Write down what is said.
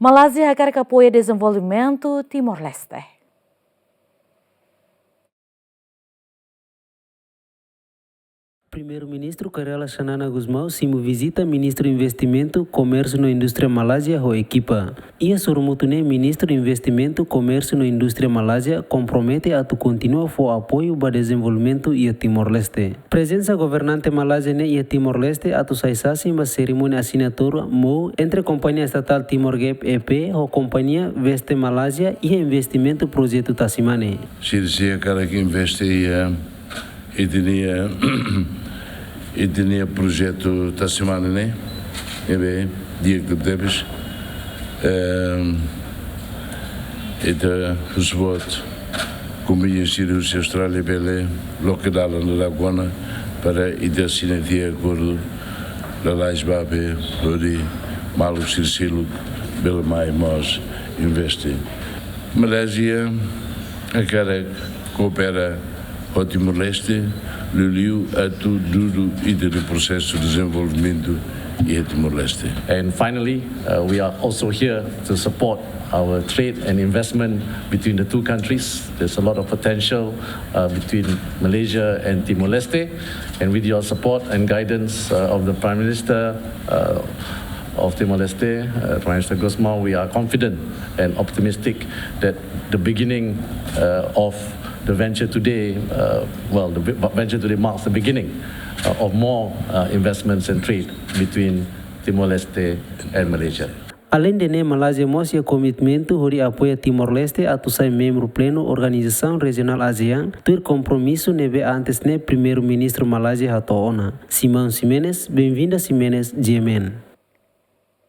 Malásia hakarak apoia dezenvolvimentu Timor-Leste. Primeiro-ministro Karela Xanana Gusmão simo visita ministro investimento comércio na indústria Malásia ho equipa. Ia surmutune ministro investimento comércio na indústria Malásia compromete a tu continua fo apoio para desenvolvimento ia Timor-Leste. Presença governante Malásia ne ia Timor-Leste a tu saisasi uma cerimônia assinatura mo entre companhia estatal Timor Gap EP ho companhia Veste Malásia e investimento projeto Tassimane. Sirsia cara que investe e tinha projeto Tassimane, né? E bem, dia que debes, e da resvoto, como ia ser o Austrália bele, local na Laguna para ir assinar acordo, lá lá babe, lori, malu silsilo, bele mai mos investe. Malásia, a cara coopera ao Timor-Leste, Luliu a tudo e do processo de desenvolvimento e Timor-Leste. And finally, we are also here to support our trade and investment between the two countries. There's a lot of potential between Malaysia and Timor-Leste, and with your support and guidance of the Prime Minister of Timor-Leste, Prime Minister Gusmão, we are confident and optimistic that the beginning of the venture today, the venture today marks the beginning of more investments and trade between Timor-Leste and Malaysia. Além de Malásia mostra commitmento de apoio a Timor-Leste a sai membro pleno Organização Regional ASEAN, ter compromisso neve antes primeiro-ministro Malásia Hatoona. Simão Ximenes, bem-vinda Ximenes, Yemen.